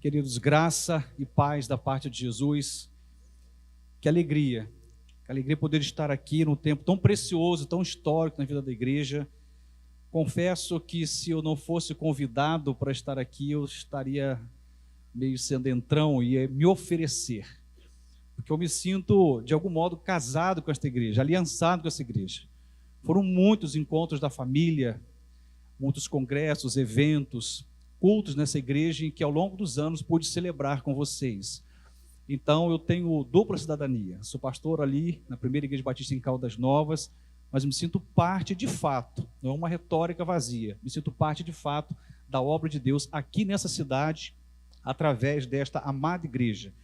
Queridos, graça e paz da parte de Jesus. Que alegria poder estar aqui num tempo tão precioso, tão histórico na vida da igreja. Confesso que se eu não fosse convidado para estar aqui, eu estaria meio sendo entrão e ia me oferecer. Porque eu me sinto, de algum modo, casado com esta igreja, aliançado com essa igreja. Foram muitos encontros da família, muitos congressos, eventos, cultos nessa igreja em que ao longo dos anos pude celebrar com vocês. Então eu tenho dupla cidadania, sou pastor ali na primeira igreja batista em Caldas Novas, mas me sinto parte de fato, não é uma retórica vazia, me sinto parte de fato da obra de Deus aqui nessa cidade, através desta amada igreja.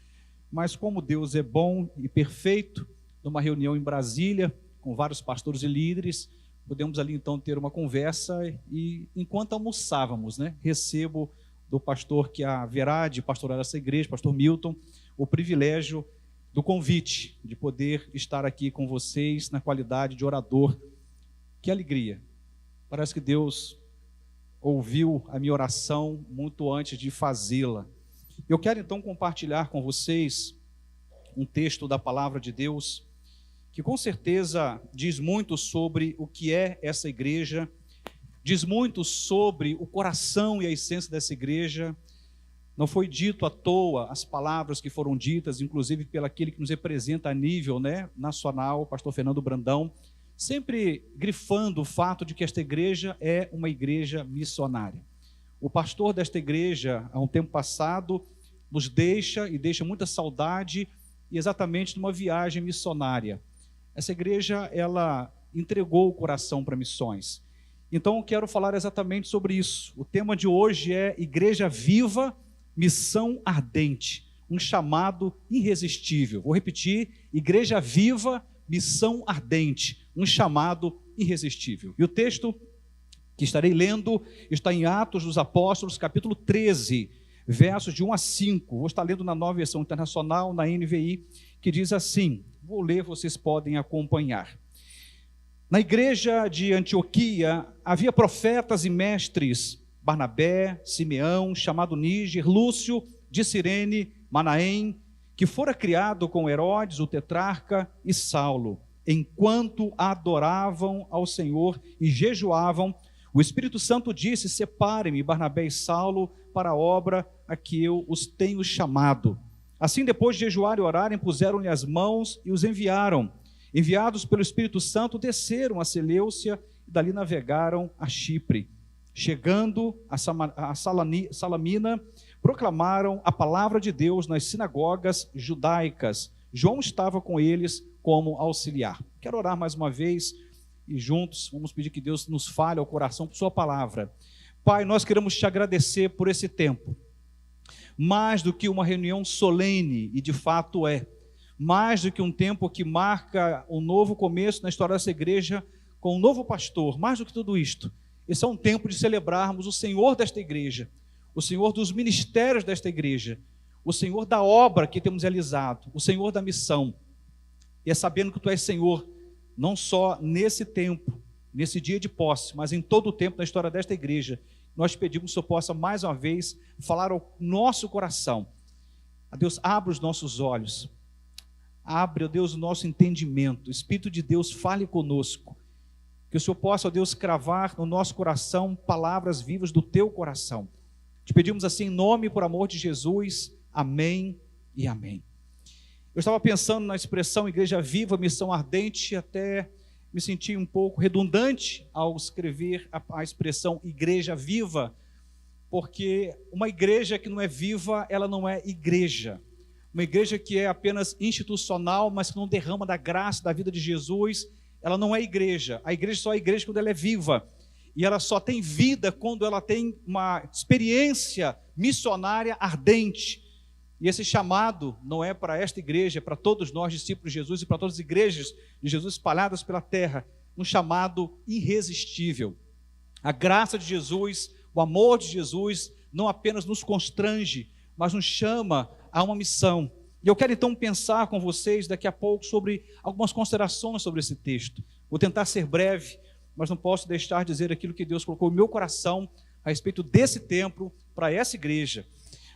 Mas como Deus é bom e perfeito, numa reunião em Brasília, com vários pastores e líderes, podemos ali então ter uma conversa e enquanto almoçávamos, recebo do pastor que haverá de pastorar essa igreja, pastor Milton, o privilégio do convite de poder estar aqui com vocês na qualidade de orador. Que alegria! Parece que Deus ouviu a minha oração muito antes de fazê-la. Eu quero então compartilhar com vocês um texto da palavra de Deus que com certeza diz muito sobre o que é essa igreja, diz muito sobre o coração e a essência dessa igreja. Não foi dito à toa as palavras que foram ditas, inclusive pelo aquele que nos representa a nível nacional, o pastor Fernando Brandão, sempre grifando o fato de que esta igreja é uma igreja missionária. O pastor desta igreja, há um tempo passado, nos deixa muita saudade, e exatamente numa viagem missionária. Essa igreja, ela entregou o coração para missões. Então, eu quero falar exatamente sobre isso. O tema de hoje é Igreja Viva, Missão Ardente, um chamado irresistível. Vou repetir, Igreja Viva, Missão Ardente, um chamado irresistível. E o texto que estarei lendo está em Atos dos Apóstolos, capítulo 13, versos de 1 a 5. Vou estar lendo na Nova Versão Internacional, na NVI, que diz assim, vou ler, vocês podem acompanhar. Na igreja de Antioquia havia profetas e mestres, Barnabé, Simeão, chamado Níger, Lúcio, de Cirene, Manaém, que fora criado com Herodes, o tetrarca, e Saulo. Enquanto adoravam ao Senhor e jejuavam, o Espírito Santo disse, separem-me Barnabé e Saulo para a obra a que eu os tenho chamado. Assim, depois de jejuar e orarem, puseram-lhe as mãos e os enviaram. Enviados pelo Espírito Santo, desceram a Seleucia e dali navegaram a Chipre. Chegando a Salamina, proclamaram a palavra de Deus nas sinagogas judaicas. João estava com eles como auxiliar. Quero orar mais uma vez e juntos vamos pedir que Deus nos fale ao coração por sua palavra. Pai, nós queremos te agradecer por esse tempo. Mais do que uma reunião solene, e de fato é, mais do que um tempo que marca um novo começo na história dessa igreja, com um novo pastor, mais do que tudo isto, esse é um tempo de celebrarmos o Senhor desta igreja, o Senhor dos ministérios desta igreja, o Senhor da obra que temos realizado, o Senhor da missão, e é sabendo que Tu és Senhor, não só nesse tempo, nesse dia de posse, mas em todo o tempo na história desta igreja. Nós pedimos que o Senhor possa mais uma vez falar ao nosso coração. A Deus, abre os nossos olhos, abre, ó Deus, o nosso entendimento. O Espírito de Deus fale conosco, que o Senhor possa, ó Deus, cravar no nosso coração palavras vivas do Teu coração. Te pedimos assim em nome e por amor de Jesus, amém e amém. Eu estava pensando na expressão Igreja Viva, Missão Ardente, até me senti um pouco redundante ao escrever a expressão Igreja Viva, porque uma igreja que não é viva, ela não é igreja. Uma igreja que é apenas institucional, mas que não derrama da graça da vida de Jesus, ela não é igreja. A igreja só é igreja quando ela é viva. E ela só tem vida quando ela tem uma experiência missionária ardente. E esse chamado não é para esta igreja, é para todos nós, discípulos de Jesus, e para todas as igrejas de Jesus espalhadas pela terra, um chamado irresistível. A graça de Jesus, o amor de Jesus, não apenas nos constrange, mas nos chama a uma missão. E eu quero então pensar com vocês daqui a pouco sobre algumas considerações sobre esse texto. Vou tentar ser breve, mas não posso deixar de dizer aquilo que Deus colocou no meu coração a respeito desse templo para essa igreja.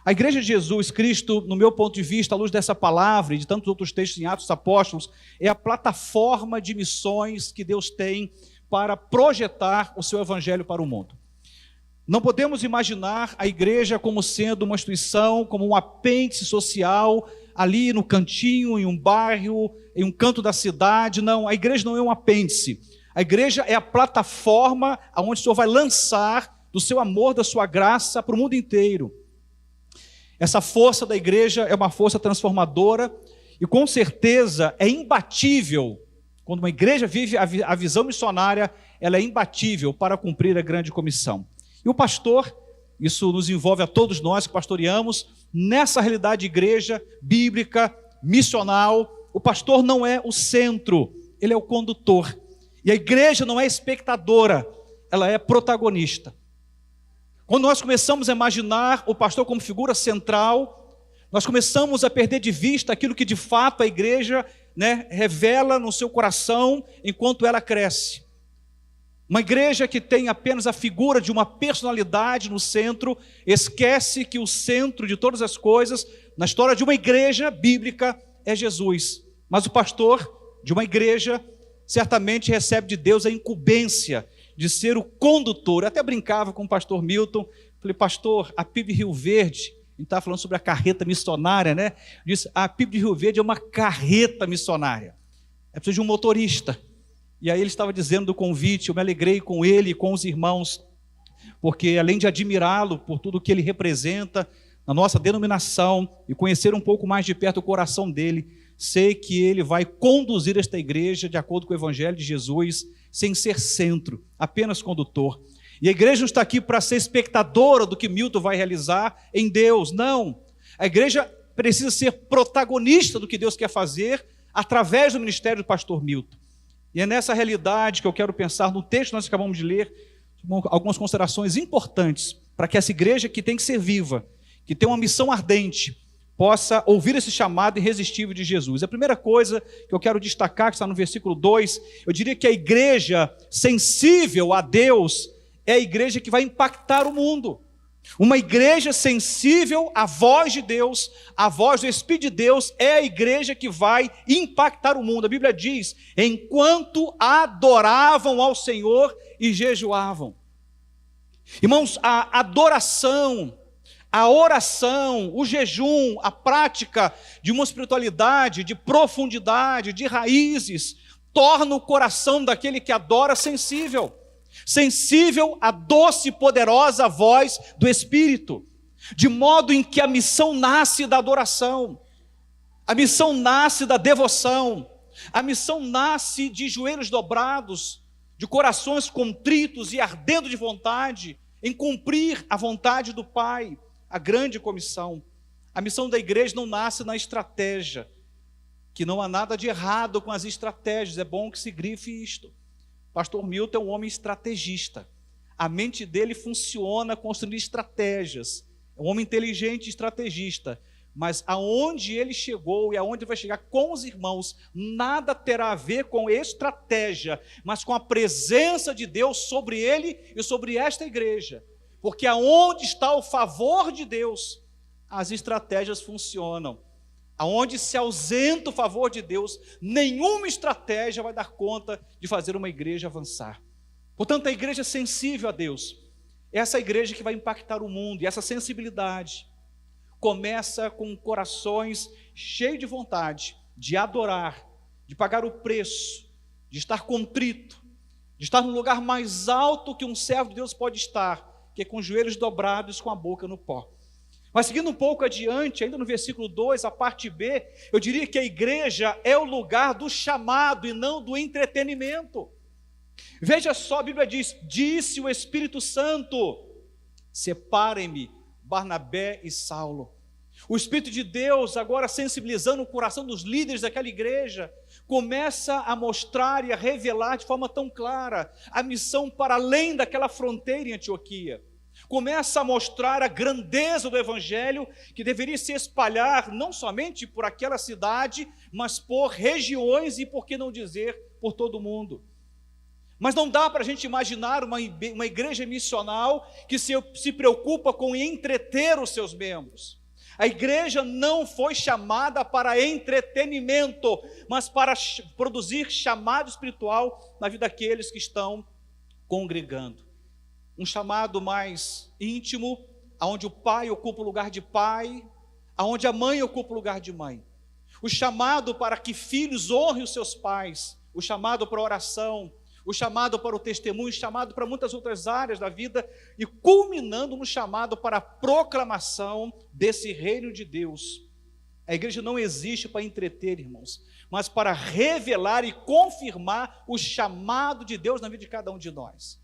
A igreja de Jesus Cristo, no meu ponto de vista, à luz dessa palavra e de tantos outros textos em Atos dos Apóstolos, é a plataforma de missões que Deus tem para projetar o seu evangelho para o mundo. Não podemos imaginar a igreja como sendo uma instituição, como um apêndice social, ali no cantinho, em um bairro, em um canto da cidade. Não, a igreja não é um apêndice. A igreja é a plataforma onde o Senhor vai lançar do seu amor, da sua graça para o mundo inteiro. Essa força da igreja é uma força transformadora e com certeza é imbatível. Quando uma igreja vive a visão missionária, ela é imbatível para cumprir a grande comissão. E o pastor, isso nos envolve a todos nós que pastoreamos, nessa realidade de igreja bíblica, missional, o pastor não é o centro, ele é o condutor. E a igreja não é espectadora, ela é protagonista. Quando nós começamos a imaginar o pastor como figura central, nós começamos a perder de vista aquilo que de fato a igreja, revela no seu coração enquanto ela cresce. Uma igreja que tem apenas a figura de uma personalidade no centro, esquece que o centro de todas as coisas, na história de uma igreja bíblica, é Jesus. Mas o pastor de uma igreja certamente recebe de Deus a incumbência de ser o condutor. Eu até brincava com o pastor Milton, falei, pastor, a PIB Rio Verde, a gente estava falando sobre a carreta missionária, né? Eu disse, a PIB de Rio Verde é uma carreta missionária, é preciso de um motorista. E aí ele estava dizendo do convite, eu me alegrei com ele e com os irmãos, porque além de admirá-lo por tudo que ele representa na nossa denominação e conhecer um pouco mais de perto o coração dele, sei que ele vai conduzir esta igreja de acordo com o evangelho de Jesus, sem ser centro, apenas condutor. E a igreja não está aqui para ser espectadora do que Milton vai realizar em Deus, não. A igreja precisa ser protagonista do que Deus quer fazer através do ministério do pastor Milton. E é nessa realidade que eu quero pensar no texto que nós acabamos de ler, algumas considerações importantes para que essa igreja que tem que ser viva, que tem uma missão ardente, possa ouvir esse chamado irresistível de Jesus. A primeira coisa que eu quero destacar, que está no versículo 2, eu diria que a igreja sensível a Deus é a igreja que vai impactar o mundo. Uma igreja sensível à voz de Deus, à voz do Espírito de Deus, é a igreja que vai impactar o mundo. A Bíblia diz, enquanto adoravam ao Senhor e jejuavam. Irmãos, a adoração, a oração, o jejum, a prática de uma espiritualidade, de profundidade, de raízes, torna o coração daquele que adora sensível. Sensível à doce e poderosa voz do Espírito, de modo em que a missão nasce da adoração, a missão nasce da devoção, a missão nasce de joelhos dobrados, de corações contritos e ardendo de vontade, em cumprir a vontade do Pai, a grande comissão. A missão da igreja não nasce na estratégia, que não há nada de errado com as estratégias, é bom que se grife isto. Pastor Milton é um homem estrategista, a mente dele funciona construindo estratégias, é um homem inteligente e estrategista, mas aonde ele chegou e aonde vai chegar com os irmãos, nada terá a ver com estratégia, mas com a presença de Deus sobre ele e sobre esta igreja, porque aonde está o favor de Deus, as estratégias funcionam. Aonde se ausenta o favor de Deus, nenhuma estratégia vai dar conta de fazer uma igreja avançar. Portanto, a igreja sensível a Deus, essa igreja que vai impactar o mundo, e essa sensibilidade começa com corações cheios de vontade, de adorar, de pagar o preço, de estar contrito, de estar no lugar mais alto que um servo de Deus pode estar, que é com os joelhos dobrados, com a boca no pó. Mas seguindo um pouco adiante, ainda no versículo 2, a parte B, eu diria que a igreja é o lugar do chamado e não do entretenimento. Veja só, a Bíblia diz, disse o Espírito Santo, separem-me Barnabé e Saulo. O Espírito de Deus, agora sensibilizando o coração dos líderes daquela igreja, começa a mostrar e a revelar de forma tão clara a missão para além daquela fronteira em Antioquia. Começa a mostrar a grandeza do Evangelho que deveria se espalhar não somente por aquela cidade, mas por regiões e, por que não dizer, por todo o mundo. Mas não dá para a gente imaginar uma igreja missional que se preocupa com entreter os seus membros. A igreja não foi chamada para entretenimento, mas para produzir chamado espiritual na vida daqueles que estão congregando. Um chamado mais íntimo, onde o pai ocupa o lugar de pai, onde a mãe ocupa o lugar de mãe. O chamado para que filhos honrem os seus pais, o chamado para a oração, o chamado para o testemunho, o chamado para muitas outras áreas da vida, e culminando no chamado para a proclamação desse reino de Deus. A igreja não existe para entreter, irmãos, mas para revelar e confirmar o chamado de Deus na vida de cada um de nós.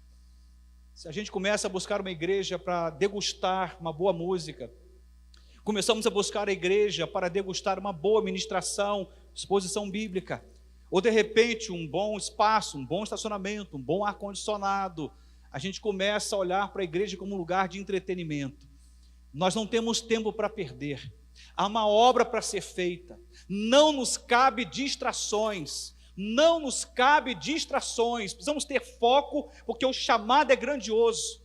Se a gente começa a buscar uma igreja para degustar uma boa música, começamos a buscar a igreja para degustar uma boa ministração, exposição bíblica, ou de repente um bom espaço, um bom estacionamento, um bom ar-condicionado, a gente começa a olhar para a igreja como um lugar de entretenimento. Nós não temos tempo para perder, há uma obra para ser feita, não nos cabe distrações, precisamos ter foco, porque o chamado é grandioso.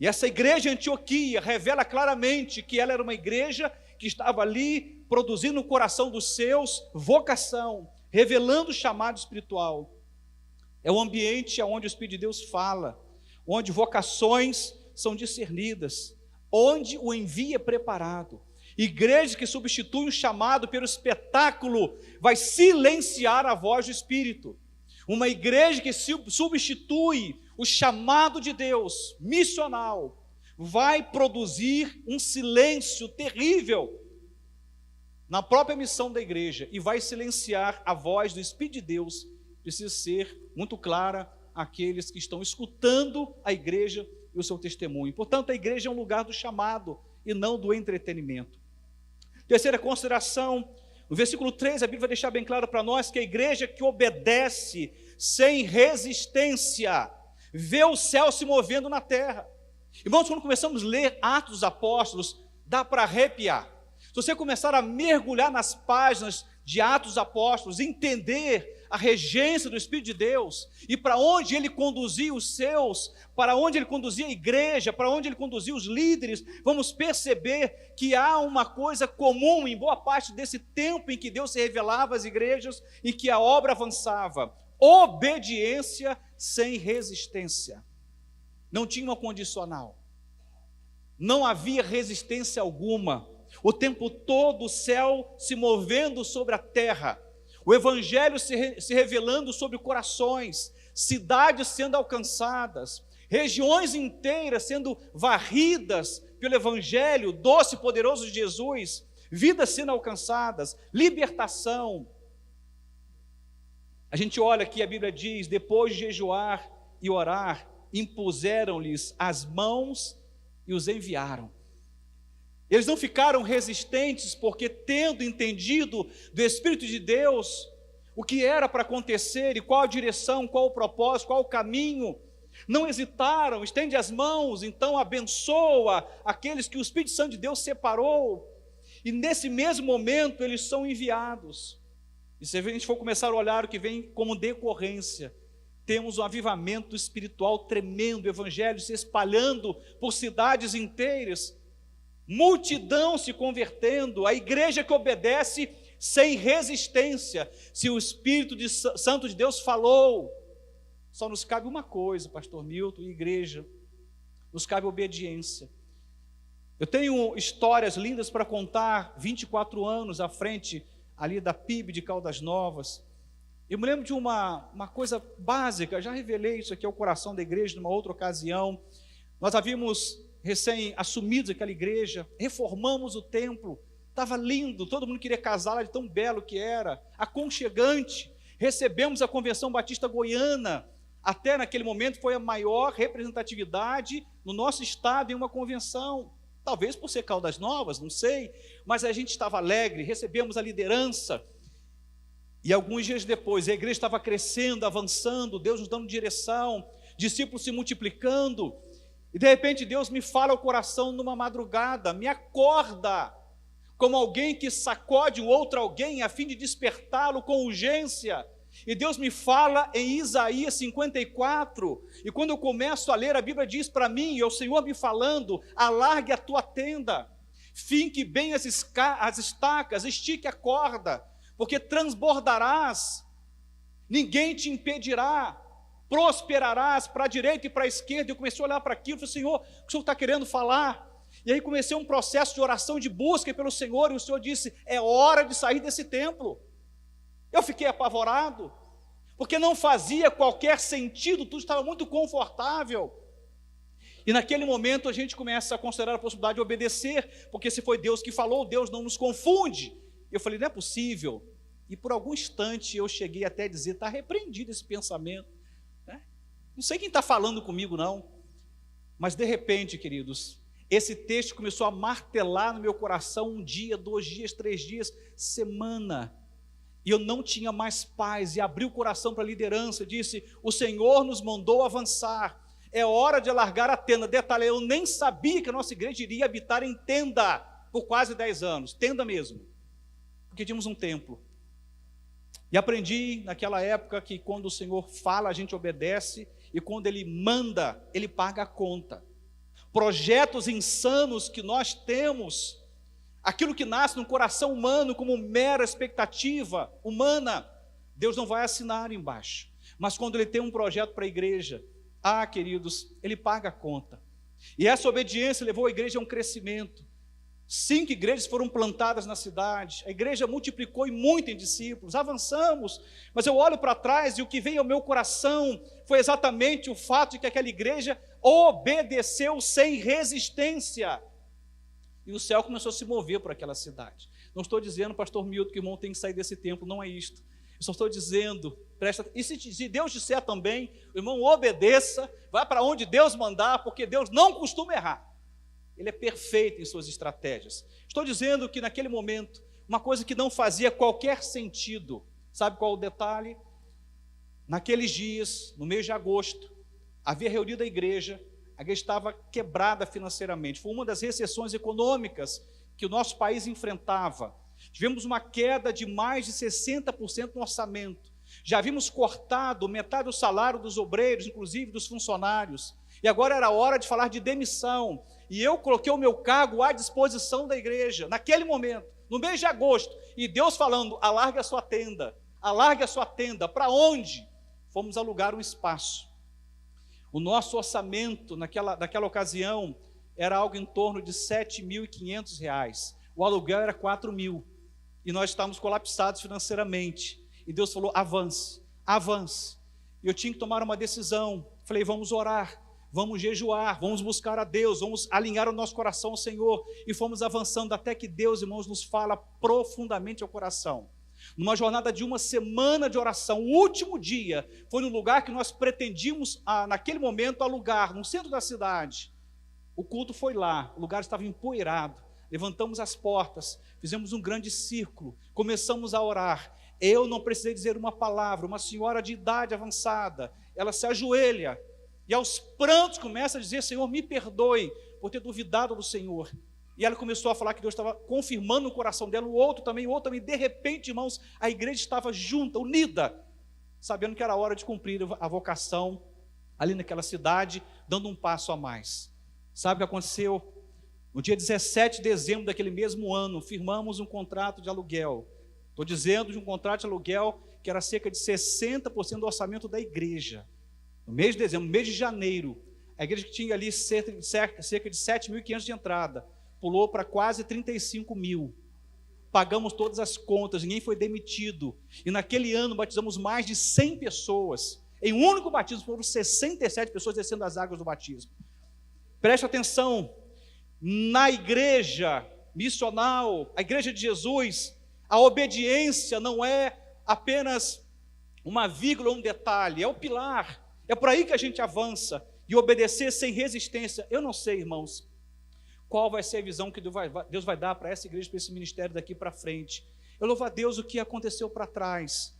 E essa igreja em Antioquia revela claramente que ela era uma igreja que estava ali produzindo no coração dos seus vocação, revelando o chamado espiritual. É o ambiente onde o Espírito de Deus fala, onde vocações são discernidas, onde o envio é preparado. Igreja que substitui o chamado pelo espetáculo vai silenciar a voz do Espírito. Uma igreja que substitui o chamado de Deus missional vai produzir um silêncio terrível na própria missão da igreja e vai silenciar a voz do Espírito de Deus. Precisa ser muito clara àqueles que estão escutando a igreja e o seu testemunho. Portanto, a igreja é um lugar do chamado e não do entretenimento. Terceira consideração, no versículo 3, a Bíblia vai deixar bem claro para nós que a igreja que obedece sem resistência vê o céu se movendo na terra. Irmãos, quando começamos a ler Atos dos Apóstolos, dá para arrepiar. Se você começar a mergulhar nas páginas de Atos dos Apóstolos, entender a regência do Espírito de Deus e para onde ele conduzia os seus, para onde ele conduzia a igreja, para onde ele conduzia os líderes, vamos perceber que há uma coisa comum em boa parte desse tempo em que Deus se revelava às igrejas e que a obra avançava: obediência sem resistência. Não tinha uma condicional, não havia resistência alguma, o tempo todo o céu se movendo sobre a terra, o evangelho se revelando sobre corações, cidades sendo alcançadas, regiões inteiras sendo varridas pelo evangelho doce e poderoso de Jesus, vidas sendo alcançadas, libertação. A gente olha aqui, a Bíblia diz: depois de jejuar e orar, impuseram-lhes as mãos e os enviaram. Eles não ficaram resistentes, porque tendo entendido do Espírito de Deus o que era para acontecer e qual a direção, qual o propósito, qual o caminho, não hesitaram, estende as mãos, então abençoa aqueles que o Espírito Santo de Deus separou, e nesse mesmo momento eles são enviados. E se a gente for começar a olhar o que vem como decorrência, temos um avivamento espiritual tremendo, o evangelho se espalhando por cidades inteiras, multidão se convertendo, a igreja que obedece sem resistência. Se o Espírito Santo de Deus falou, só nos cabe uma coisa, pastor Milton e igreja, nos cabe obediência. Eu tenho histórias lindas para contar, 24 anos à frente ali da PIB de Caldas Novas. Eu me lembro de uma coisa básica, já revelei isso aqui ao coração da igreja numa outra ocasião. Nós havíamos recém-assumidos aquela igreja, reformamos o templo, estava lindo, todo mundo queria casar lá de tão belo que era, aconchegante. Recebemos a Convenção Batista Goiana, até naquele momento foi a maior representatividade no nosso estado em uma convenção, talvez por ser Caldas Novas, não sei, mas a gente estava alegre, recebemos a liderança, e alguns dias depois a igreja estava crescendo, avançando, Deus nos dando direção, discípulos se multiplicando, e de repente Deus me fala ao coração numa madrugada, me acorda, como alguém que sacode um outro alguém a fim de despertá-lo com urgência. E Deus me fala em Isaías 54, e quando eu começo a ler, a Bíblia diz para mim, e o Senhor me falando: alargue a tua tenda, finque bem as estacas, estique a corda, porque transbordarás, ninguém te impedirá, prosperarás para a direita e para a esquerda. Eu comecei a olhar para aquilo e falei: Senhor, o que o Senhor está querendo falar? E aí comecei um processo de oração, de busca pelo Senhor, e o Senhor disse: é hora de sair desse templo. Eu fiquei apavorado, porque não fazia qualquer sentido, tudo estava muito confortável. E naquele momento a gente começa a considerar a possibilidade de obedecer, porque se foi Deus que falou, Deus não nos confunde. Eu falei: não é possível. E por algum instante eu cheguei até a dizer: está repreendido esse pensamento, né? Não sei quem está falando comigo não, mas de repente, queridos, esse texto começou a martelar no meu coração, 1 dia, 2 dias, 3 dias, semana, e eu não tinha mais paz, e abri o coração para a liderança, disse: o Senhor nos mandou avançar, é hora de alargar a tenda. Detalhe, eu nem sabia que a nossa igreja iria habitar em tenda por quase 10 anos, tenda mesmo, porque tínhamos um templo. E aprendi naquela época que quando o Senhor fala, a gente obedece, e quando Ele manda, Ele paga a conta. Projetos insanos que nós temos, aquilo que nasce no coração humano como mera expectativa humana, Deus não vai assinar embaixo. Mas quando Ele tem um projeto para a igreja, queridos, Ele paga a conta. E essa obediência levou a igreja a um crescimento. 5 igrejas foram plantadas na cidade, a igreja multiplicou e muito em discípulos, avançamos, mas eu olho para trás e o que veio ao meu coração foi exatamente o fato de que aquela igreja obedeceu sem resistência, e o céu começou a se mover por aquela cidade. Não estou dizendo, pastor Milton, que o irmão tem que sair desse templo, não é isto. Eu só estou dizendo, e se Deus disser também, o irmão obedeça, vá para onde Deus mandar, porque Deus não costuma errar. Ele é perfeito em suas estratégias. Estou dizendo que naquele momento, uma coisa que não fazia qualquer sentido, sabe qual o detalhe? Naqueles dias, no mês de agosto, havia reunido a igreja estava quebrada financeiramente, foi uma das recessões econômicas que o nosso país enfrentava. Tivemos uma queda de mais de 60% no orçamento, já havíamos cortado metade do salário dos obreiros, inclusive dos funcionários, e agora era hora de falar de demissão, e eu coloquei o meu cargo à disposição da igreja, naquele momento, no mês de agosto, e Deus falando: alargue a sua tenda, para onde? Fomos alugar um espaço. O nosso orçamento naquela ocasião era algo em torno de R$ 7.500, o aluguel era 4.000, e nós estávamos colapsados financeiramente, e Deus falou: avance, e eu tinha que tomar uma decisão. Falei: vamos orar, vamos jejuar, vamos buscar a Deus, vamos alinhar o nosso coração ao Senhor, e fomos avançando até que Deus, irmãos, nos fala profundamente ao coração. Numa jornada de 1 semana de oração, o último dia, foi no lugar que nós pretendíamos, naquele momento, alugar, no centro da cidade. O culto foi lá, o lugar estava empoeirado, levantamos as portas, fizemos um grande círculo, começamos a orar. Eu não precisei dizer uma palavra, uma senhora de idade avançada, ela se ajoelha, e aos prantos começa a dizer: Senhor, me perdoe por ter duvidado do Senhor. E ela começou a falar que Deus estava confirmando no coração dela, o outro também, de repente, irmãos, a igreja estava junta, unida, sabendo que era hora de cumprir a vocação ali naquela cidade, dando um passo a mais. Sabe o que aconteceu? No dia 17 de dezembro daquele mesmo ano, firmamos um contrato de aluguel. Estou dizendo de um contrato de aluguel que era cerca de 60% do orçamento da igreja. No mês de dezembro, no mês de janeiro, a igreja que tinha ali cerca de 7.500 de entrada, pulou para quase 35.000. Pagamos todas as contas, ninguém foi demitido. E naquele ano batizamos mais de 100 pessoas. Em um único batismo foram 67 pessoas descendo as águas do batismo. Preste atenção, na igreja missional, a igreja de Jesus, a obediência não é apenas uma vírgula, um detalhe, é o pilar. É por aí que a gente avança. E obedecer sem resistência. Eu não sei, irmãos, qual vai ser a visão que Deus vai dar para essa igreja, para esse ministério daqui para frente. Eu louvo a Deus o que aconteceu para trás,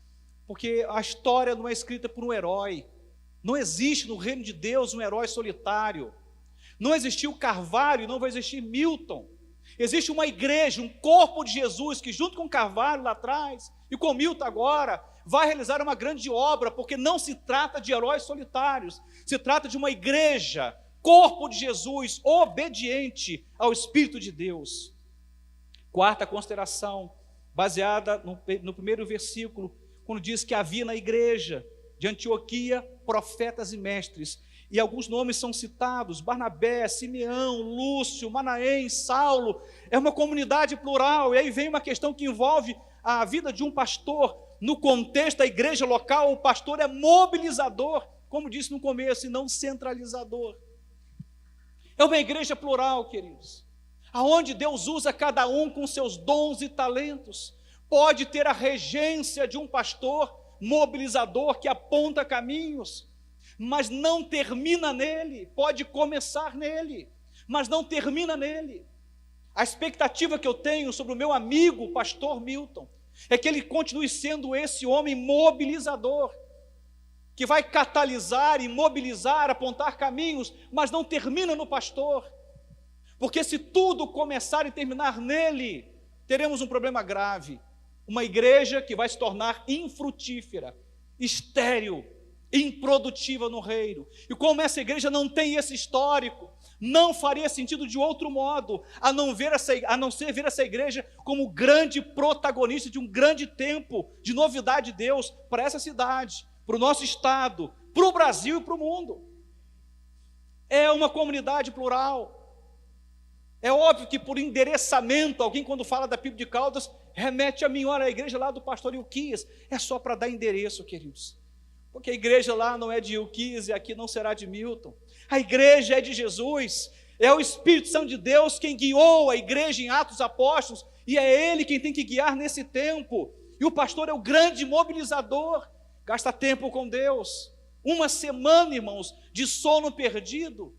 porque a história não é escrita por um herói. Não existe no reino de Deus um herói solitário. Não existiu Carvalho e não vai existir Milton. Existe uma igreja, um corpo de Jesus, que junto com Carvalho lá atrás, e com Milton agora, vai realizar uma grande obra, porque não se trata de heróis solitários, se trata de uma igreja, corpo de Jesus, obediente ao Espírito de Deus. Quarta consideração, baseada no primeiro versículo, quando diz que havia na igreja de Antioquia profetas e mestres, e alguns nomes são citados: Barnabé, Simeão, Lúcio, Manaém, Saulo. É uma comunidade plural, e aí vem uma questão que envolve a vida de um pastor. No contexto da igreja local, o pastor é mobilizador, como disse no começo, e não centralizador. É uma igreja plural, queridos, aonde Deus usa cada um com seus dons e talentos. Pode ter a regência de um pastor mobilizador que aponta caminhos, mas não termina nele. Pode começar nele, mas não termina nele. A expectativa que eu tenho sobre o meu amigo, o pastor Milton, é que ele continue sendo esse homem mobilizador, que vai catalisar e mobilizar, apontar caminhos, mas não termina no pastor. Porque se tudo começar e terminar nele, teremos um problema grave. Uma igreja que vai se tornar infrutífera, estéril, improdutiva no reino. E como essa igreja não tem esse histórico, não faria sentido de outro modo, a não ser ver essa igreja como grande protagonista de um grande tempo de novidade de Deus para essa cidade, para o nosso estado, para o Brasil e para o mundo. É uma comunidade plural. É óbvio que por endereçamento, alguém quando fala da PIB de Caldas, remete a mim: olha, a igreja lá do pastor Ilquias. É só para dar endereço, queridos, porque a igreja lá não é de Ilquias e aqui não será de Milton. A igreja é de Jesus, é o Espírito Santo de Deus quem guiou a igreja em Atos Apóstolos, e é Ele quem tem que guiar nesse tempo, e o pastor é o grande mobilizador. Gasta tempo com Deus. Uma semana, irmãos, de sono perdido,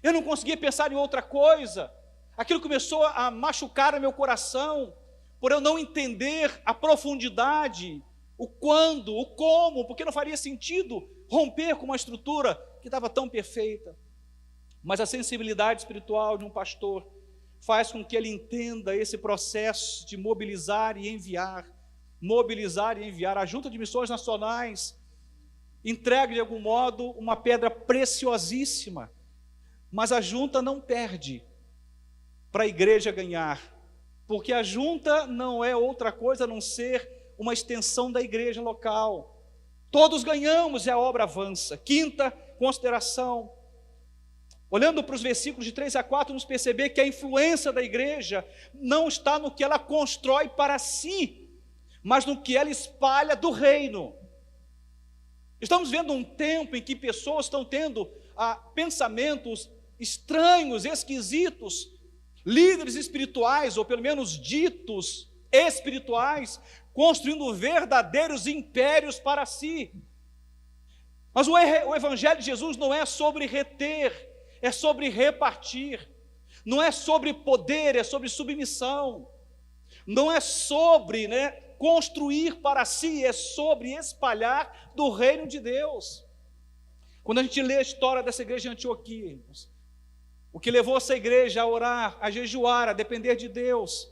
eu não conseguia pensar em outra coisa. Aquilo começou a machucar o meu coração, por eu não entender a profundidade, o quando, o como, porque não faria sentido romper com uma estrutura que estava tão perfeita. Mas a sensibilidade espiritual de um pastor faz com que ele entenda esse processo de mobilizar e enviar. Mobilizar e enviar. A Junta de Missões Nacionais entrega de algum modo uma pedra preciosíssima, mas a junta não perde para a igreja ganhar, porque a junta não é outra coisa a não ser uma extensão da igreja local. Todos ganhamos e a obra avança. Quinta consideração, olhando para os versículos de 3 a 4, vamos perceber que a influência da igreja não está no que ela constrói para si, mas no que ela espalha do reino. Estamos vendo um tempo em que pessoas estão tendo pensamentos estranhos, esquisitos, líderes espirituais, ou pelo menos ditos espirituais, construindo verdadeiros impérios para si. Mas o Evangelho de Jesus não é sobre reter, é sobre repartir. Não é sobre poder, é sobre submissão. Não é sobre construir para si, é sobre espalhar do reino de Deus. Quando a gente lê a história dessa igreja de Antioquia, irmãos, o que levou essa igreja a orar, a jejuar, a depender de Deus,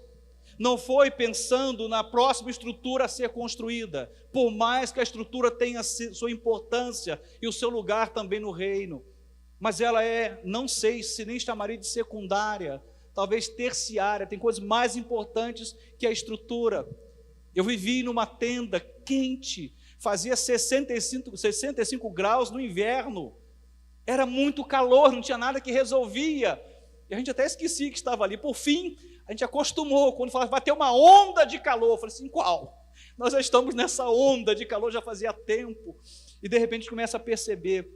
não foi pensando na próxima estrutura a ser construída, por mais que a estrutura tenha sua importância e o seu lugar também no reino, mas ela não sei se nem chamaria de secundária, talvez terciária. Tem coisas mais importantes que a estrutura. Eu vivi numa tenda quente, fazia 65 graus no inverno, era muito calor, não tinha nada que resolvia, e a gente até esquecia que estava ali. Por fim, a gente acostumou, quando falava, vai ter uma onda de calor, eu falei assim, qual? Nós já estamos nessa onda de calor, já fazia tempo, e de repente começa a perceber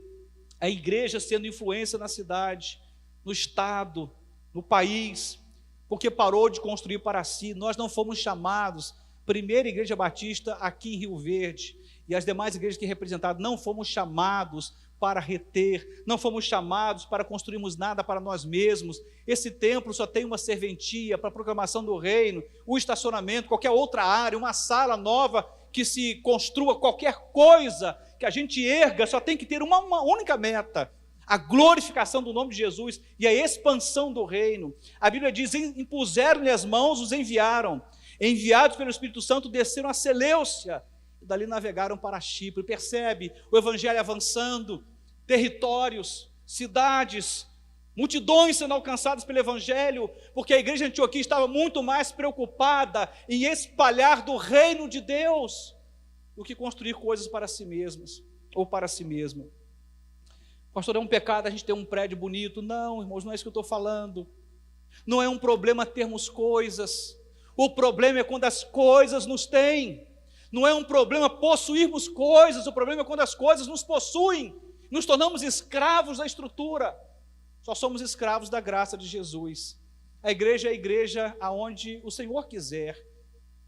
a igreja sendo influência na cidade, no estado, no país, porque parou de construir para si. Nós não fomos chamados, primeira igreja batista aqui em Rio Verde, e as demais igrejas que representaram, não fomos chamados para reter, não fomos chamados para construirmos nada para nós mesmos. Esse templo só tem uma serventia para a proclamação do reino, o estacionamento, qualquer outra área, uma sala nova que se construa, qualquer coisa que a gente erga, só tem que ter uma única meta: a glorificação do nome de Jesus e a expansão do reino. A Bíblia diz: impuseram-lhe as mãos, os enviaram. Enviados pelo Espírito Santo, desceram a Seleucia e dali navegaram para Chipre. Percebe o evangelho avançando, territórios, cidades, multidões sendo alcançadas pelo evangelho, porque a igreja de Antioquia estava muito mais preocupada em espalhar do reino de Deus do que construir coisas para si mesmas ou para si mesma. Pastor, é um pecado a gente ter um prédio bonito? Não, irmãos, não é isso que eu estou falando. Não é um problema termos coisas. O problema é quando as coisas nos têm. Não é um problema possuirmos coisas, o problema é quando as coisas nos possuem. Nos tornamos escravos da estrutura. Só somos escravos da graça de Jesus. A igreja é a igreja aonde o Senhor quiser.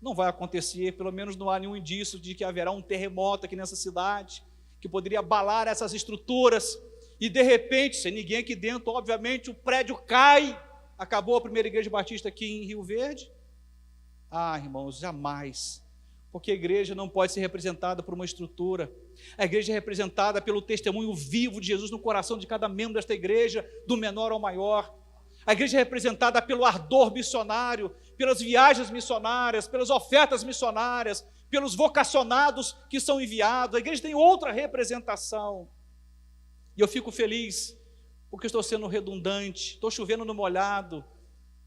Não vai acontecer, pelo menos não há nenhum indício de que haverá um terremoto aqui nessa cidade, que poderia abalar essas estruturas, e de repente, sem ninguém aqui dentro, obviamente, o prédio cai. Acabou a primeira igreja batista aqui em Rio Verde? Ah, irmãos, jamais. Porque a igreja não pode ser representada por uma estrutura. A igreja é representada pelo testemunho vivo de Jesus no coração de cada membro desta igreja, do menor ao maior. A igreja é representada pelo ardor missionário, pelas viagens missionárias, pelas ofertas missionárias, pelos vocacionados que são enviados. A igreja tem outra representação. E eu fico feliz, porque estou sendo redundante, estou chovendo no molhado.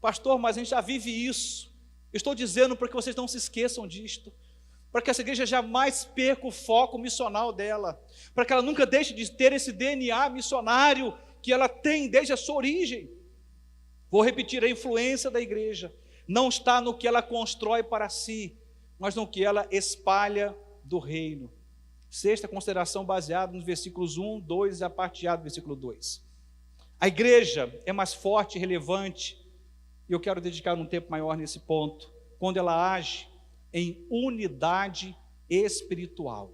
Pastor, mas a gente já vive isso. Eu estou dizendo para que vocês não se esqueçam disto, para que essa igreja jamais perca o foco missional dela, para que ela nunca deixe de ter esse DNA missionário que ela tem desde a sua origem. Vou repetir, a influência da igreja não está no que ela constrói para si, mas no que ela espalha do reino. Sexta consideração baseada nos versículos 1, 2 e a parte A do versículo 2. A igreja é mais forte e relevante, e eu quero dedicar um tempo maior nesse ponto, quando ela age em unidade espiritual.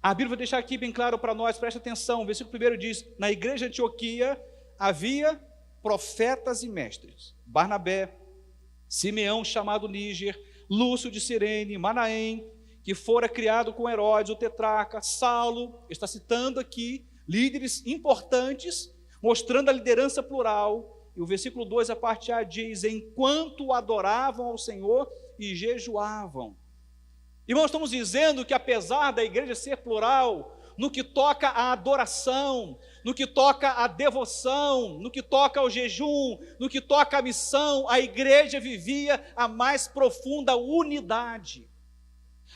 A Bíblia vai deixar aqui bem claro para nós, preste atenção, o versículo 1 diz: na igreja de Antioquia havia profetas e mestres, Barnabé, Simeão chamado Níger, Lúcio de Cirene, Manaém, que fora criado com Herodes, o tetrarca, Saulo, está citando aqui líderes importantes, mostrando a liderança plural. E o versículo 2, a parte A, diz: enquanto adoravam ao Senhor e jejuavam. Irmãos, estamos dizendo que apesar da igreja ser plural, no que toca à adoração, no que toca à devoção, no que toca ao jejum, no que toca à missão, a igreja vivia a mais profunda unidade.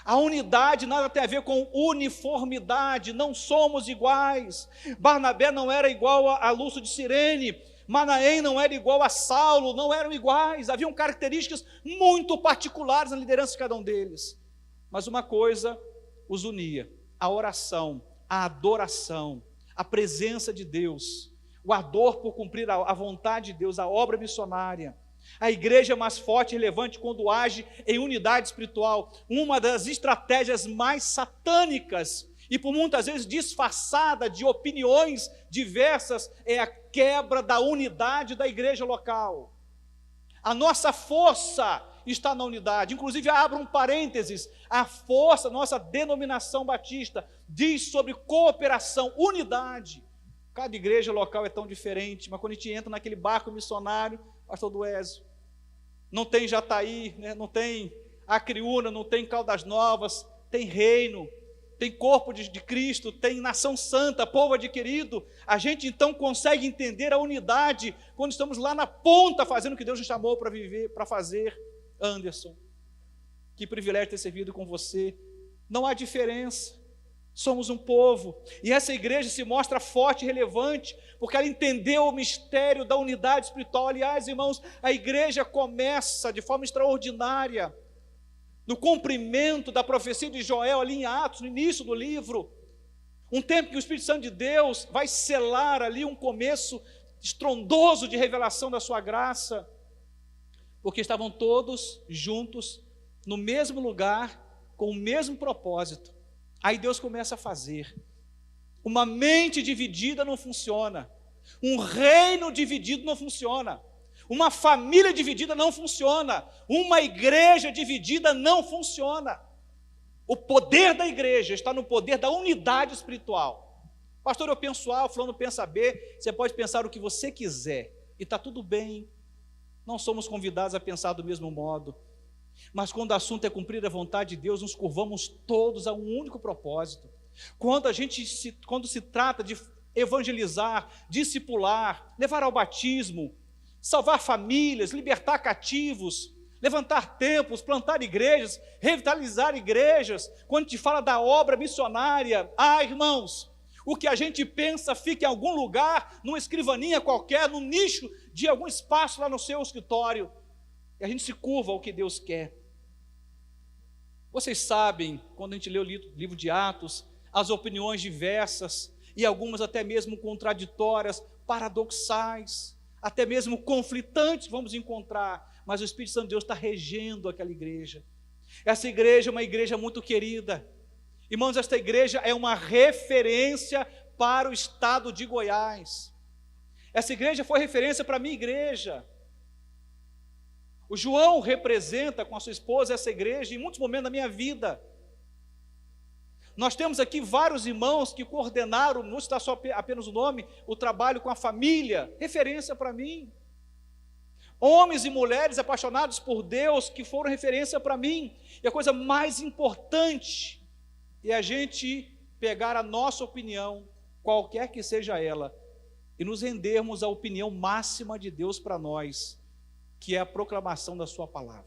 A unidade nada tem a ver com uniformidade, não somos iguais. Barnabé não era igual a Lúcio de Cirene, Manaém não era igual a Saulo, não eram iguais, haviam características muito particulares na liderança de cada um deles. Mas uma coisa os unia: a oração, a adoração, a presença de Deus, o ardor por cumprir a vontade de Deus, a obra missionária. A igreja é mais forte e relevante quando age em unidade espiritual. Uma das estratégias mais satânicas e por muitas vezes disfarçada de opiniões diversas é a quebra da unidade da igreja local. A nossa força está na unidade. Inclusive, abro um parênteses, a força, nossa denominação batista, diz sobre cooperação, unidade. Cada igreja local é tão diferente, mas quando a gente entra naquele barco missionário, pastor Duésio, não tem Jataí, né? Não tem Acriúna, não tem Caldas Novas, tem reino, tem corpo de Cristo, tem nação santa, povo adquirido. A gente então consegue entender a unidade quando estamos lá na ponta fazendo o que Deus nos chamou para viver, para fazer. Anderson, que privilégio ter servido com você. Não há diferença, somos um povo, e essa igreja se mostra forte e relevante, porque ela entendeu o mistério da unidade espiritual. Aliás, irmãos, a igreja começa de forma extraordinária, no cumprimento da profecia de Joel, ali em Atos, no início do livro, um tempo que o Espírito Santo de Deus vai selar ali um começo estrondoso de revelação da sua graça, porque estavam todos juntos, no mesmo lugar, com o mesmo propósito. Aí Deus começa a fazer. Uma mente dividida não funciona, um reino dividido não funciona, uma família dividida não funciona, uma igreja dividida não funciona. O poder da igreja está no poder da unidade espiritual. Pastor, eu penso A, o fulano pensa B, você pode pensar o que você quiser, e está tudo bem. Não somos convidados a pensar do mesmo modo, Mas quando o assunto é cumprir a vontade de Deus, nos curvamos todos a um único propósito. Quando se trata de evangelizar, discipular, levar ao batismo, salvar famílias, libertar cativos, levantar templos, plantar igrejas, revitalizar igrejas, quando te fala da obra missionária, irmãos, o que a gente pensa fica em algum lugar, numa escrivaninha qualquer, num nicho de algum espaço lá no seu escritório, e a gente se curva ao que Deus quer. Vocês sabem, quando a gente lê o livro de Atos, as opiniões diversas, e algumas até mesmo contraditórias, paradoxais, até mesmo conflitantes, vamos encontrar, mas o Espírito Santo de Deus está regendo aquela igreja. Essa igreja é uma igreja muito querida. Irmãos, esta igreja é uma referência para o estado de Goiás. Essa igreja foi referência para a minha igreja. O João representa com a sua esposa essa igreja em muitos momentos da minha vida. Nós temos aqui vários irmãos que coordenaram, não está só apenas o nome, o trabalho com a família, referência para mim. Homens e mulheres apaixonados por Deus que foram referência para mim. E a coisa mais importante é a gente pegar a nossa opinião, qualquer que seja ela, e nos rendermos à opinião máxima de Deus para nós, que é a proclamação da sua palavra.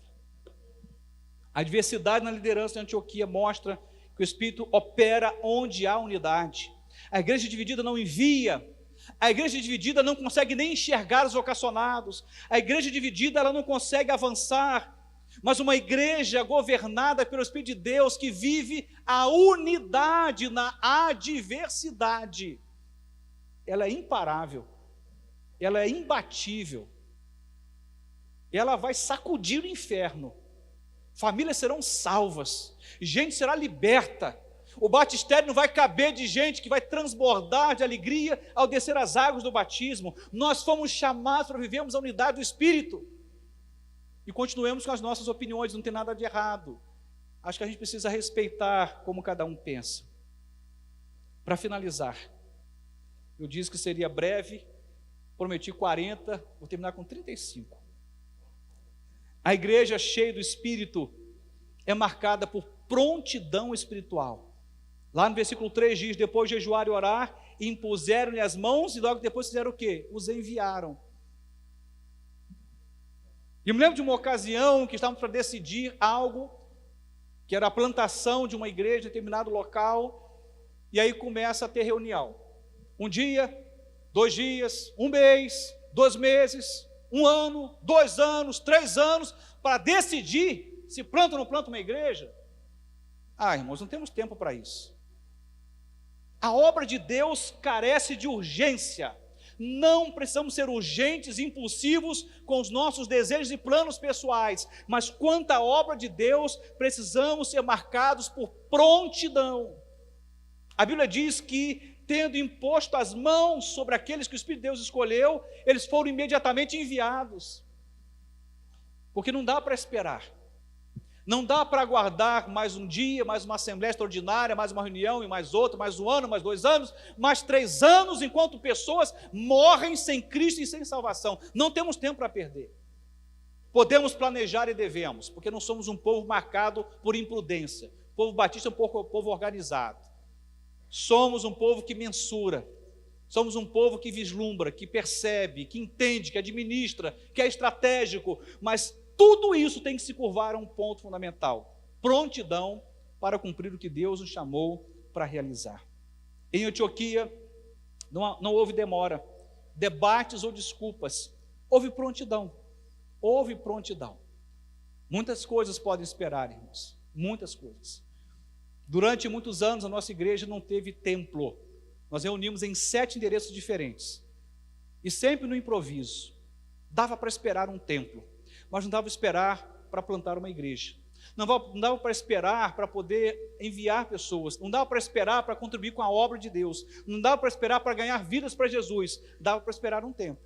A diversidade na liderança de Antioquia mostra que o Espírito opera onde há unidade. A igreja dividida não envia, a igreja dividida não consegue nem enxergar os vocacionados, a igreja dividida ela não consegue avançar, mas uma igreja governada pelo Espírito de Deus, que vive a unidade na adversidade, ela é imparável, ela é imbatível, ela vai sacudir o inferno, famílias serão salvas, gente será liberta, o batistério não vai caber de gente que vai transbordar de alegria ao descer as águas do batismo. Nós fomos chamados para vivermos a unidade do Espírito, e continuemos com as nossas opiniões, não tem nada de errado. Acho que a gente precisa respeitar como cada um pensa. Para finalizar, eu disse que seria breve, prometi 40, vou terminar com 35. A igreja cheia do Espírito é marcada por prontidão espiritual. Lá no versículo 3 diz: depois de jejuar e orar, impuseram-lhe as mãos, e logo depois fizeram o quê? Os enviaram. E me lembro de uma ocasião que estávamos para decidir algo, que era a plantação de uma igreja em determinado local, e aí começa a ter reunião. Um dia, 2 dias, 1 mês, 2 meses, 1 ano, 2 anos, 3 anos, para decidir se planta ou não planta uma igreja. Irmãos, não temos tempo para isso. A obra de Deus carece de urgência. Não precisamos ser urgentes e impulsivos com os nossos desejos e planos pessoais, mas quanto à obra de Deus, precisamos ser marcados por prontidão. A Bíblia diz que, tendo imposto as mãos sobre aqueles que o Espírito de Deus escolheu, eles foram imediatamente enviados, porque não dá para esperar. Não dá para aguardar mais um dia, mais uma assembleia extraordinária, mais uma reunião, e mais outra, mais 1 ano, mais 2 anos, mais 3 anos, enquanto pessoas morrem sem Cristo e sem salvação. Não temos tempo para perder. Podemos planejar e devemos, porque não somos um povo marcado por imprudência. O povo batista é um povo organizado. Somos um povo que mensura. Somos um povo que vislumbra, que percebe, que entende, que administra, que é estratégico, mas tudo isso tem que se curvar a um ponto fundamental: prontidão para cumprir o que Deus nos chamou para realizar. Em Antioquia, não houve demora, debates ou desculpas, houve prontidão, houve prontidão. Muitas coisas podem esperar, irmãos, muitas coisas. Durante muitos anos a nossa igreja não teve templo, nós reunimos em 7 endereços diferentes, e sempre no improviso. Dava para esperar um templo, mas não dava para esperar para plantar uma igreja, não dava para esperar para poder enviar pessoas, não dava para esperar para contribuir com a obra de Deus, não dava para esperar para ganhar vidas para Jesus, dava para esperar um tempo.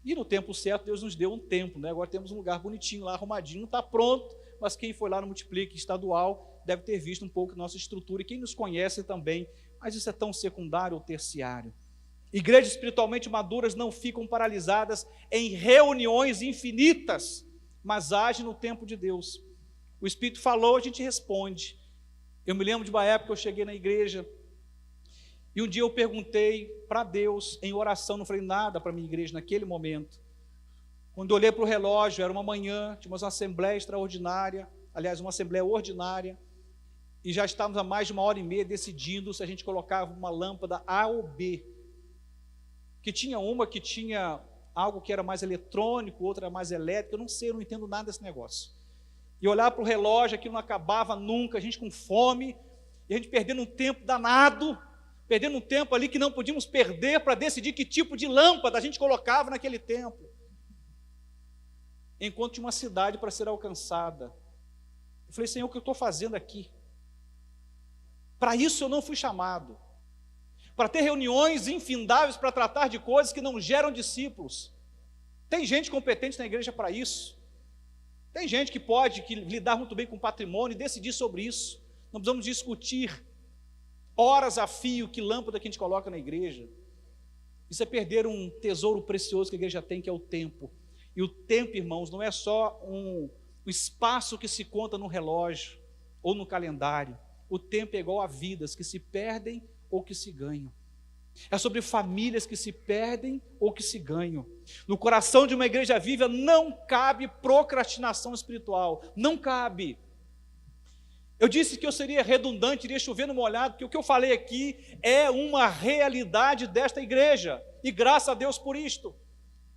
E no tempo certo Deus nos deu um templo, né? Agora temos um lugar bonitinho lá, arrumadinho, está pronto, mas quem foi lá no Multiplique estadual deve ter visto um pouco nossa estrutura, e quem nos conhece também, mas isso é tão secundário ou terciário. Igrejas espiritualmente maduras não ficam paralisadas em reuniões infinitas, mas age no tempo de Deus. O Espírito falou, a gente responde. Eu me lembro de uma época que eu cheguei na igreja, e um dia eu perguntei para Deus, em oração, não falei nada para a minha igreja naquele momento. Quando eu olhei para o relógio, era uma manhã, tínhamos uma assembleia extraordinária, aliás, uma assembleia ordinária, e já estávamos há mais de 1h30 decidindo se a gente colocava uma lâmpada A ou B, que tinha uma que tinha algo que era mais eletrônico, outra era mais elétrica, eu não sei, eu não entendo nada desse negócio. E olhar para o relógio, aquilo não acabava nunca, a gente com fome, e a gente perdendo um tempo danado, perdendo um tempo ali que não podíamos perder para decidir que tipo de lâmpada a gente colocava naquele templo. Enquanto tinha uma cidade para ser alcançada. Eu falei, Senhor, o que eu estou fazendo aqui? Para isso eu não fui chamado. Para ter reuniões infindáveis para tratar de coisas que não geram discípulos. Tem gente competente na igreja para isso. Tem gente que pode lidar muito bem com patrimônio e decidir sobre isso. Não precisamos discutir horas a fio que lâmpada que a gente coloca na igreja. Isso é perder um tesouro precioso que a igreja tem, que é o tempo. E o tempo, irmãos, não é só um espaço que se conta no relógio ou no calendário. O tempo é igual a vidas que se perdem ou que se ganham. É sobre famílias que se perdem ou que se ganham. No coração de uma igreja viva não cabe procrastinação espiritual. Não cabe. Eu disse que eu seria redundante, iria chover no molhado, porque o que eu falei aqui é uma realidade desta igreja. E graças a Deus por isto.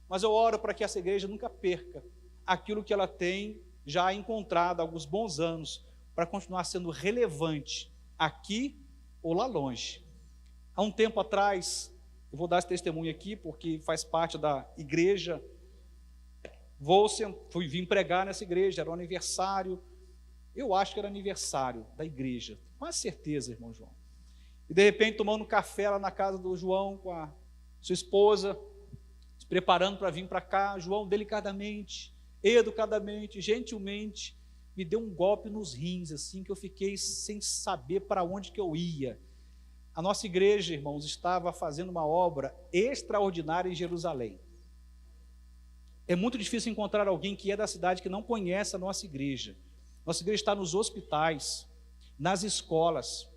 Mas eu oro para que essa igreja nunca perca aquilo que ela tem já encontrado há alguns bons anos, para continuar sendo relevante aqui ou lá longe. Há um tempo atrás, eu vou dar esse testemunho aqui, porque faz parte da igreja, vim pregar nessa igreja, era um aniversário, eu acho que era aniversário da igreja, com certeza, irmão João. E de repente, tomando um café lá na casa do João, com a sua esposa, se preparando para vir para cá, João delicadamente, educadamente, gentilmente, me deu um golpe nos rins, assim, que eu fiquei sem saber para onde que eu ia. A nossa igreja, irmãos, estava fazendo uma obra extraordinária em Jerusalém. É muito difícil encontrar alguém que é da cidade que não conhece a nossa igreja. Nossa igreja está nos hospitais, nas escolas.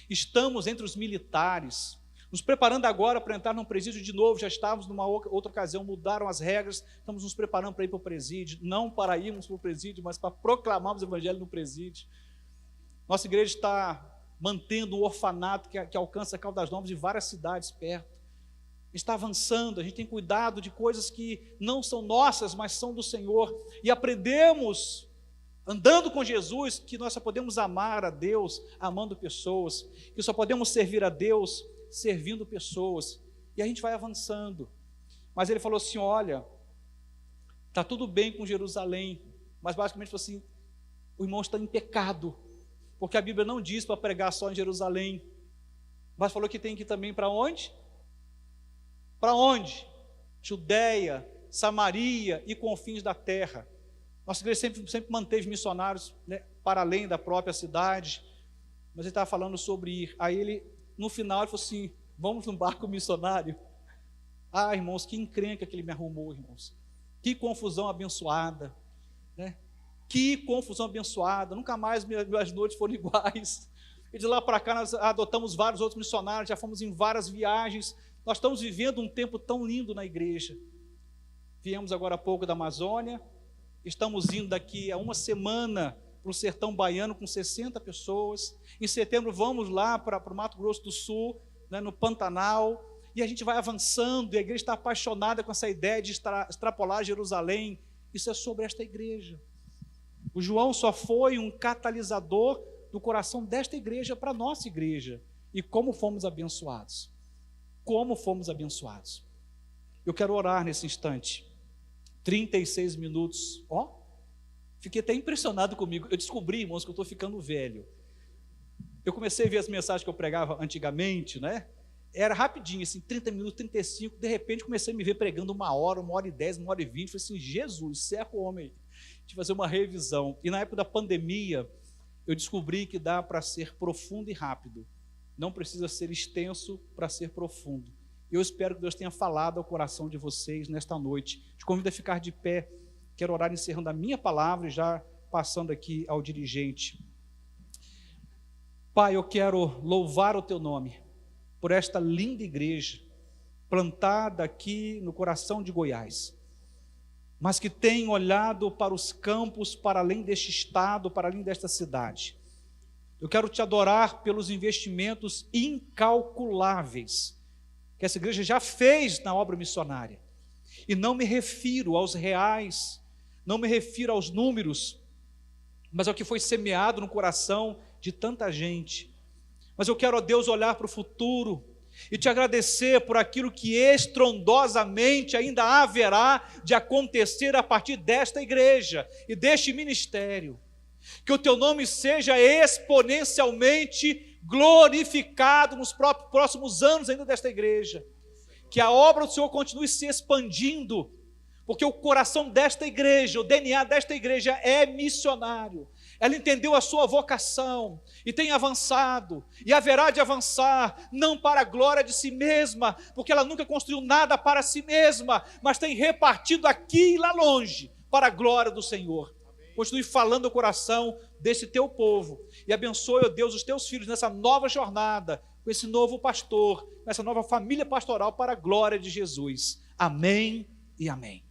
Estamos entre os militares, nos preparando agora para entrar num presídio de novo. Já estávamos numa outra ocasião, mudaram as regras, estamos nos preparando para ir para o presídio, não para irmos para o presídio, mas para proclamarmos o evangelho no presídio. Nossa igreja está mantendo um orfanato que alcança Caldas Novas de várias cidades perto. Está avançando, a gente tem cuidado de coisas que não são nossas, mas são do Senhor. E aprendemos, andando com Jesus, que nós só podemos amar a Deus amando pessoas, que só podemos servir a Deus servindo pessoas. E a gente vai avançando. Mas ele falou assim, olha, está tudo bem com Jerusalém, mas basicamente falou assim, o irmão está em pecado, porque a Bíblia não diz para pregar só em Jerusalém, mas falou que tem que ir também para onde? Para onde? Judéia, Samaria e confins da terra. Nossa igreja sempre manteve missionários, né, para além da própria cidade, mas ele estava falando sobre ir. Aí ele, no final, ele falou assim, vamos num barco missionário? Ah, irmãos, que encrenca que ele me arrumou, irmãos. Que confusão abençoada, né? Que confusão abençoada, nunca mais minhas noites foram iguais. E de lá para cá nós adotamos vários outros missionários, já fomos em várias viagens. Nós estamos vivendo um tempo tão lindo na igreja. Viemos agora há pouco da Amazônia, estamos indo daqui a uma semana para o sertão baiano com 60 pessoas. Em setembro vamos lá para o Mato Grosso do Sul, né, no Pantanal, e a gente vai avançando, e a igreja está apaixonada com essa ideia de extrapolar Jerusalém. Isso é sobre esta igreja. O João só foi um catalisador do coração desta igreja para a nossa igreja. E como fomos abençoados. Como fomos abençoados. Eu quero orar nesse instante. 36 minutos. Ó, fiquei até impressionado comigo. Eu descobri, irmãos, que eu estou ficando velho. Eu comecei a ver as mensagens que eu pregava antigamente, né? Era rapidinho, assim, 30 minutos, 35. De repente comecei a me ver pregando 1h10, 1h20. Falei assim, Jesus, cerca o homem aí. De fazer uma revisão. E na época da pandemia, eu descobri que dá para ser profundo e rápido. Não precisa ser extenso para ser profundo. Eu espero que Deus tenha falado ao coração de vocês nesta noite. Te convido a ficar de pé Quero orar encerrando a minha palavra e já passando aqui ao dirigente. Pai, eu quero louvar o teu nome por esta linda igreja, plantada aqui no coração de Goiás, mas que tem olhado para os campos, para além deste estado, para além desta cidade. Eu quero te adorar pelos investimentos incalculáveis que essa igreja já fez na obra missionária. E não me refiro aos reais, não me refiro aos números, mas ao que foi semeado no coração de tanta gente. Mas eu quero, ó Deus, olhar para o futuro e te agradecer por aquilo que estrondosamente ainda haverá de acontecer a partir desta igreja e deste ministério. Que o teu nome seja exponencialmente glorificado nos próximos anos ainda desta igreja. Que a obra do Senhor continue se expandindo, porque o coração desta igreja, o DNA desta igreja é missionário. Ela entendeu a sua vocação e tem avançado, e haverá de avançar, não para a glória de si mesma, porque ela nunca construiu nada para si mesma, mas tem repartido aqui e lá longe, para a glória do Senhor. Continue falando o coração desse teu povo, e abençoe, ó Deus, os teus filhos nessa nova jornada, com esse novo pastor, nessa nova família pastoral, para a glória de Jesus. Amém e amém.